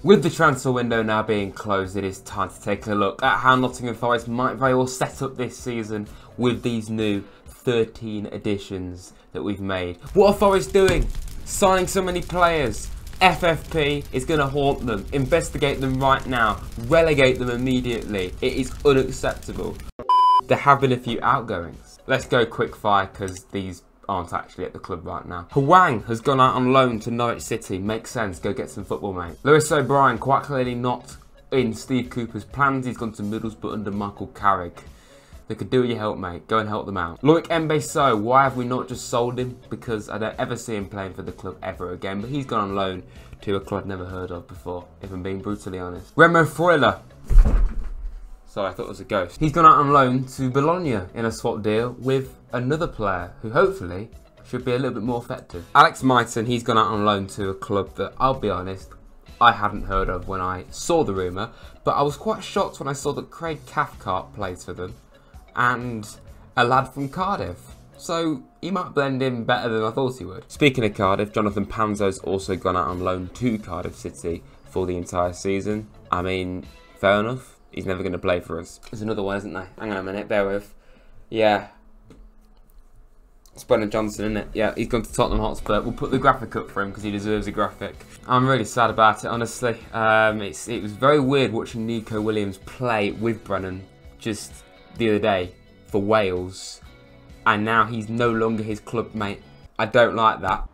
With the transfer window now being closed, it is time to take a look at how Nottingham Forest might very well set up this season with these new 13 additions that we've made. What are Forest doing? Signing so many players. FFP is going to haunt them. Investigate them right now. Relegate them immediately. It is unacceptable. There have been a few outgoings. Let's go quick fire because these aren't actually at the club right now. Hwang has gone out on loan to Norwich City. Makes sense. Go get some football, mate. Lewis O'Brien, quite clearly not in Steve Cooper's plans. He's gone to Middlesbrough under Michael Carrick. They could do with your help, mate. Go and help them out. Loic Mbeso, why have we not just sold him? Because I don't ever see him playing for the club ever again. But he's gone on loan to a club I've never heard of before, if I'm being brutally honest. Remo Freuler. Sorry, I thought it was a ghost. He's gone out on loan to Bologna in a swap deal with another player who hopefully should be a little bit more effective. Alex Myton, he's gone out on loan to a club that, I'll be honest, I hadn't heard of when I saw the rumour. But I was quite shocked when I saw that Craig Cathcart plays for them. And a lad from Cardiff. So he might blend in better than I thought he would. Speaking of Cardiff, Jonathan Panzo's also gone out on loan to Cardiff City for the entire season. I mean, fair enough. He's never going to play for us. There's another one, isn't there? Hang on a minute, bear with. Yeah. It's Brennan Johnson, isn't it? Yeah, he's gone to Tottenham Hotspur. We'll put the graphic up for him because he deserves a graphic. I'm really sad about it, honestly. It was very weird watching Nico Williams play with Brennan just the other day for Wales. And now he's no longer his club mate. I don't like that.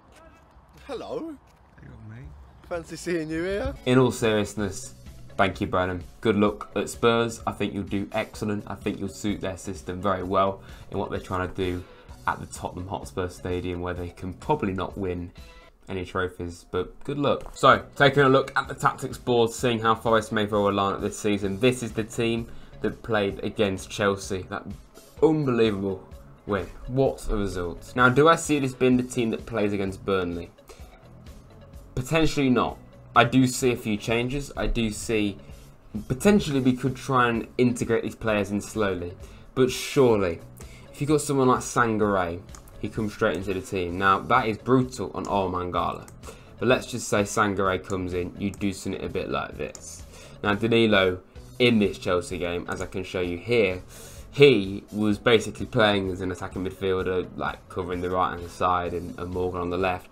Hello. Hey, mate. Fancy seeing you here. In all seriousness, thank you, Brennan. Good luck at Spurs. I think you'll do excellent. I think you'll suit their system very well in what they're trying to do at the Tottenham Hotspur Stadium, where they can probably not win any trophies, but good luck. So, taking a look at the tactics board, seeing how Forest may very well line up this season. This is the team that played against Chelsea. That unbelievable win. What a result. Now, do I see this being the team that plays against Burnley? Potentially not. I do see a few changes. I do see potentially we could try and integrate these players in slowly. But surely, if you've got someone like Sangaré, he comes straight into the team. Now, that is brutal on Mangala. But let's just say Sangaré comes in, you do something a bit like this. Now, Danilo, in this Chelsea game, as I can show you here, he was basically playing as an attacking midfielder, like covering the right hand side and Morgan on the left.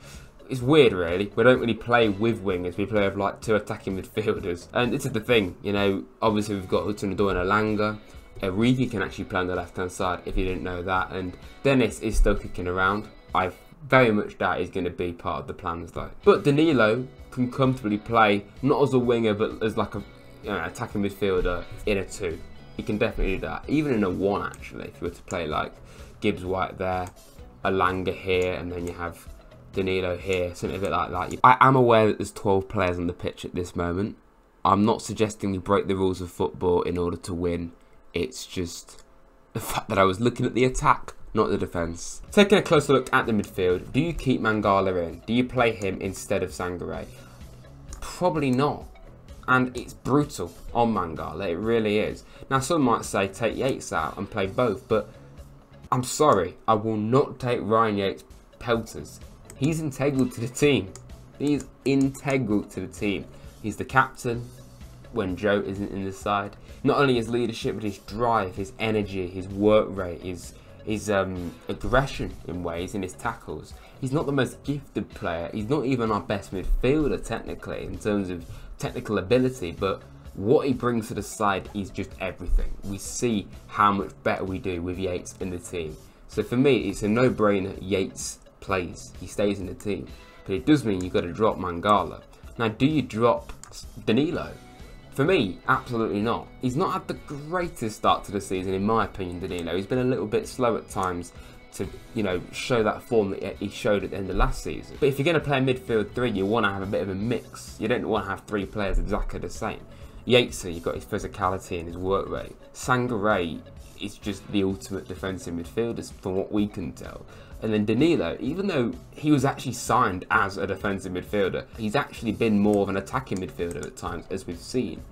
It's weird, really. We don't really play with wingers. We play with like two attacking midfielders. And this is the thing, you know, obviously we've got Hudson-Odoi and Elanga. Origi can actually play on the left hand side if you didn't know that. And Dennis is still kicking around. I very much doubt he's going to be part of the plans though. But Danilo can comfortably play, not as a winger, but as like a attacking midfielder in a 2. He can definitely do that. Even in a 1, actually, if you were to play like Gibbs White there, Elanga here, and then you have Danilo here, something a bit like that. I am aware that there's 12 players on the pitch at this moment. I'm not suggesting we break the rules of football in order to win. It's just the fact that I was looking at the attack, not the defence. Taking a closer look at the midfield, do you keep Mangala in? Do you play him instead of Sangaré? Probably not. And it's brutal on Mangala, it really is. Now, some might say take Yates out and play both, but I'm sorry, I will not take Ryan Yates' pelters. He's integral to the team. He's integral to the team. He's the captain when Joe isn't in the side. Not only his leadership, but his drive, his energy, his work rate, his aggression in ways, in his tackles. He's not the most gifted player. He's not even our best midfielder technically in terms of technical ability, but what he brings to the side is just everything. We see how much better we do with Yates in the team. So for me, it's a no-brainer. Yates plays. He stays in the team. But it does mean you've got to drop Mangala. Now, do you drop Danilo? For me, absolutely not. He's not had the greatest start to the season, in my opinion, Danilo. He's been a little bit slow at times to, you know, show that form that he showed at the end of last season. But if you're going to play midfield 3, you want to have a bit of a mix. You don't want to have 3 players exactly the same. Yates, you've got his physicality and his work rate. Sangaré is just the ultimate defensive midfielder from what we can tell. And then Danilo, even though he was actually signed as a defensive midfielder, he's actually been more of an attacking midfielder at times, as we've seen.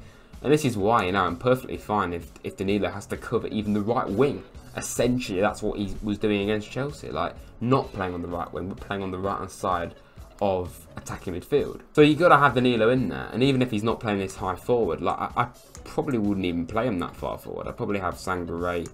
And this is why, you know, I'm perfectly fine if Danilo has to cover even the right wing. Essentially, that's what he was doing against Chelsea. Like, not playing on the right wing, but playing on the right-hand side of attacking midfield. So you've got to have Danilo in there, and even if he's not playing this high forward, like I probably wouldn't even play him that far forward. I'd probably have Sangare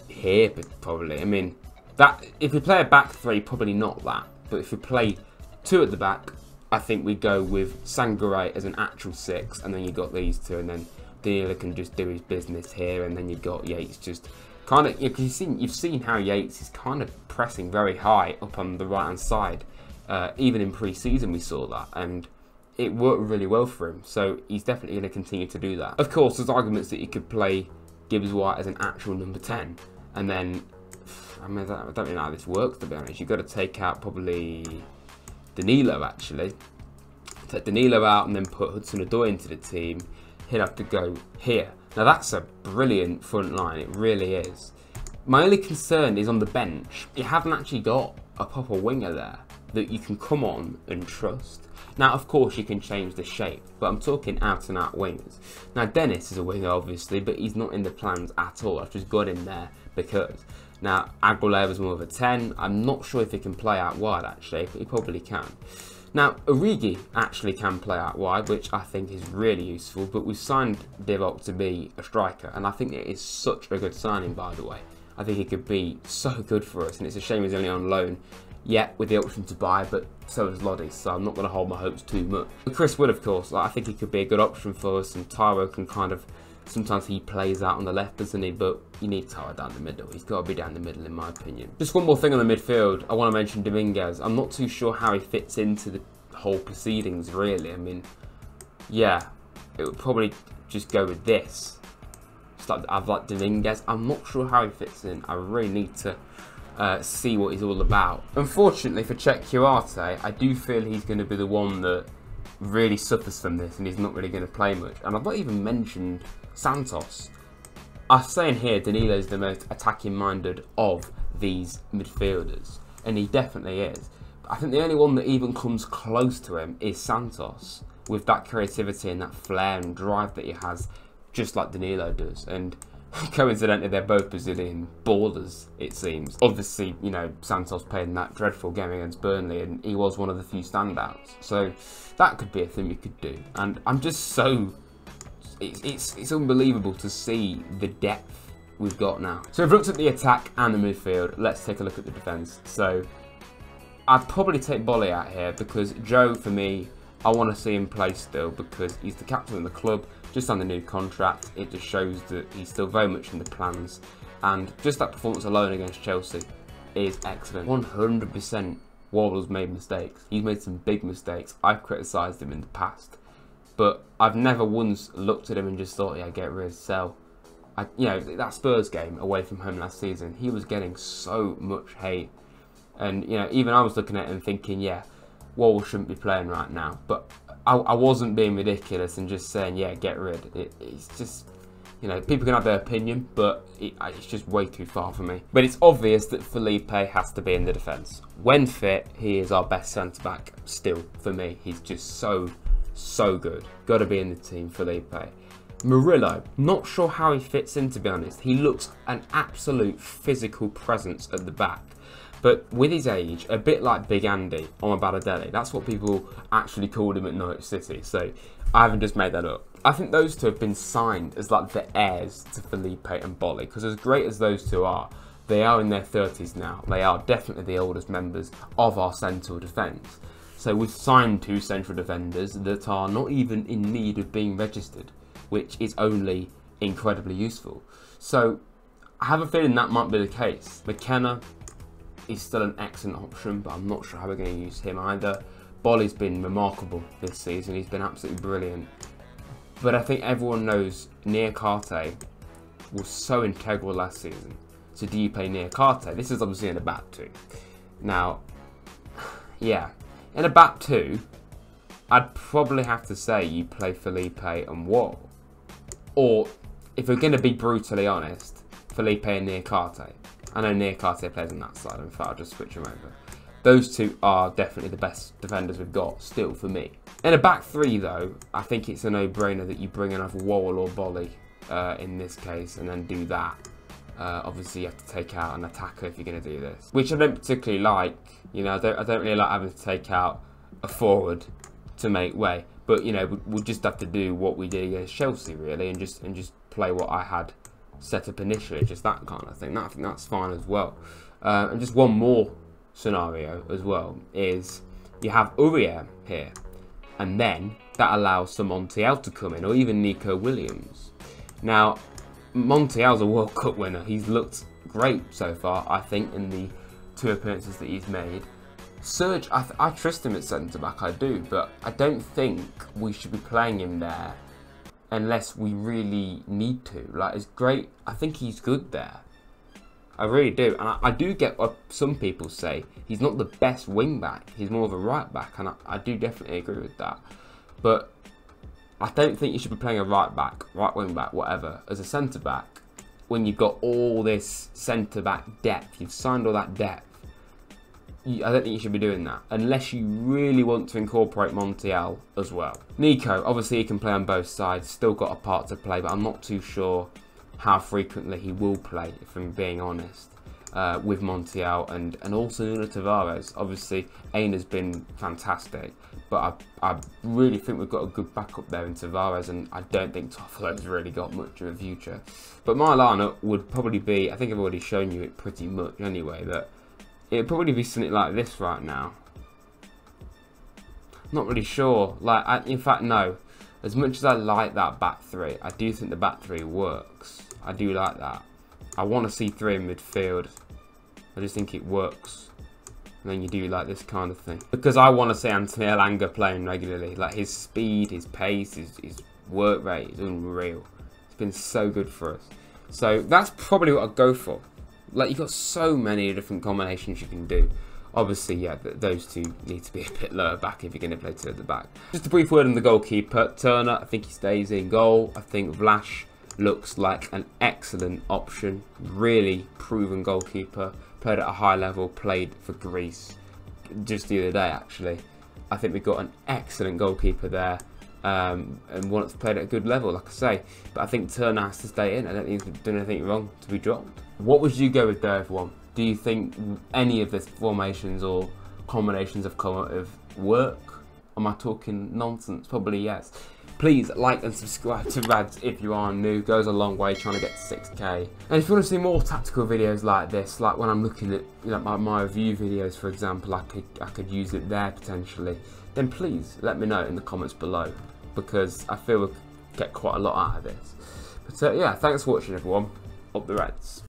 here, but probably. I mean, that if we play a back three, probably not that. But if we play two at the back, I think we go with Sangare as an actual 6, and then you've got these two, and then Danilo can just do his business here, and then you've got Yates just kind of, because you've seen how Yates is kind of pressing very high up on the right hand side. Even in pre-season we saw that, and it worked really well for him. So he's definitely going to continue to do that. Of course, there's arguments that you could play Gibbs White as an actual number 10, and then I mean, I don't really know how this works, to be honest. You've got to take out probably Danilo, actually. Take Danilo out and then put Hudson-Odoi into the team. He'd have to go here. Now, that's a brilliant front line. It really is. My only concern is on the bench. You haven't actually got a proper winger there that you can come on and trust. Now, of course, you can change the shape, but I'm talking out-and-out wingers. Now, Dennis is a winger, obviously, but he's not in the plans at all. I've just got him there because. Now, Aguilera's more of a 10. I'm not sure if he can play out wide, actually, but he probably can. Now, Origi actually can play out wide, which I think is really useful, but we've signed Divock to be a striker, and I think it is such a good signing, by the way. I think he could be so good for us, and it's a shame he's only on loan, yet with the option to buy, but so is Lodi, so I'm not going to hold my hopes too much. But Chris Wood, of course, I think he could be a good option for us, and Tyro can kind of, sometimes he plays out on the left, doesn't he? But you need Tyro down the middle. He's got to be down the middle, in my opinion. Just one more thing on the midfield. I want to mention Dominguez. I'm not too sure how he fits into the whole proceedings, really. I mean, yeah, it would probably just go with this. I've like Dominguez. I'm not sure how he fits in. I really need to see what he's all about. Unfortunately for Czech Kurate, I do feel he's going to be the one that really suffers from this, and he's not really going to play much. And I've not even mentioned Santos. I'm saying here Danilo's the most attacking minded of these midfielders, and he definitely is. But I think the only one that even comes close to him is Santos, with that creativity and that flair and drive that he has, just like Danilo does. And coincidentally, they're both Brazilian ballers, it seems. Obviously, you know, Santos played in that dreadful game against Burnley, and he was one of the few standouts. So that could be a thing we could do. And I'm just so... It's unbelievable to see the depth we've got now. So we've looked at the attack and the midfield. Let's take a look at the defence. So I'd probably take Bolly out here because Joe, for me, I want to see him play still because he's the captain of the club, just on the new contract. It just shows that he's still very much in the plans. And just that performance alone against Chelsea is excellent. 100% Wardle's made mistakes. He's made some big mistakes. I've criticised him in the past. But I've never once looked at him and just thought, yeah, get rid, sell. You know, that Spurs game away from home last season, he was getting so much hate. And, you know, even I was looking at him thinking, yeah, Wall shouldn't be playing right now. But I wasn't being ridiculous and just saying, yeah, get rid. It's just, you know, people can have their opinion, but it's just way too far for me. But it's obvious that Felipe has to be in the defence. When fit, he is our best centre-back still, for me. He's just so good. Got to be in the team, Felipe. Murillo, not sure how he fits in, to be honest. He looks an absolute physical presence at the back. But with his age, a bit like Big Andy on Balotelli. That's what people actually called him at Norwich City. So I haven't just made that up. I think those two have been signed as like the heirs to Felipe and Bolly. Because as great as those two are, they are in their 30s now. They are definitely the oldest members of our central defence. So we've signed two central defenders that are not even in need of being registered, which is only incredibly useful. So I have a feeling that might be the case. McKenna is still an excellent option, but I'm not sure how we're going to use him either. Bolly's been remarkable this season. He's been absolutely brilliant. But I think everyone knows Niakate was so integral last season. So do you play Niakate? This is obviously in a back two. Now, yeah. In a back two, I'd probably have to say you play Felipe and Wall. Or, if we're going to be brutally honest, Felipe and Niakate. I know Niakate plays on that side, in fact I'll just switch them over. Those two are definitely the best defenders we've got, still, for me. In a back three, though, I think it's a no-brainer that you bring in either Wall or Bolly in this case, and then do that. Obviously, you have to take out an attacker if you're going to do this, which I don't particularly like. You know, I don't really like having to take out a forward to make way. But you know, we'll just have to do what we did against Chelsea really, and just play what I had set up initially, just that kind of thing. I think that's fine as well. And just one more scenario as well is you have Aurier here, and then that allows some Montiel to come in, or even Nico Williams. Now, Montiel's a World Cup winner. He's looked great so far, I think, in the 2 appearances that he's made. Serge, I trust him at centre-back, I do, but I don't think we should be playing him there unless we really need to. Like, it's great. I think he's good there. I really do. And I do get what some people say. He's not the best wing-back. He's more of a right-back, and I do definitely agree with that. But I don't think you should be playing a right-back, right wing-back, whatever, as a centre-back when you've got all this centre-back depth. You've signed all that depth. I don't think you should be doing that unless you really want to incorporate Montiel as well. Nico, obviously he can play on both sides, still got a part to play, but I'm not too sure how frequently he will play, if I'm being honest, with Montiel and also Nuno Tavares. Obviously, Aina's been fantastic, but I really think we've got a good backup there in Tavares, and I don't think Toffolo's really got much of a future. But my lineup would probably be, I think I've already shown you it pretty much anyway, that it'd probably be something like this right now. Not really sure. Like, in fact, no. As much as I like that back three, I do think the back three works. I do like that. I want to see 3 in midfield. I just think it works. And then you do like this kind of thing. Because I want to see Anthony Elanga playing regularly. Like, his speed, his pace, his work rate is unreal. It's been so good for us. So that's probably what I'd go for. Like, you've got so many different combinations you can do. Obviously, yeah, those two need to be a bit lower back if you're going to play 2 at the back. Just a brief word on the goalkeeper. Turner, I think he stays in goal. I think Vlash looks like an excellent option. Really proven goalkeeper. Played at a high level, played for Greece just the other day, actually. I think we've got an excellent goalkeeper there. And one that's played at a good level, like I say. But I think Turner has to stay in. I don't think he's done anything wrong to be dropped. What would you go with there, everyone? Do you think any of the formations or combinations have come out of work? Am I talking nonsense? Probably yes. Please like and subscribe to Rads if you are new. It goes a long way trying to get to 6k. And if you want to see more tactical videos like this, like when I'm looking at, you know, my review videos, for example, I could use it there potentially, then please let me know in the comments below, because I feel we'll get quite a lot out of this. But yeah, thanks for watching, everyone. Up the Reds.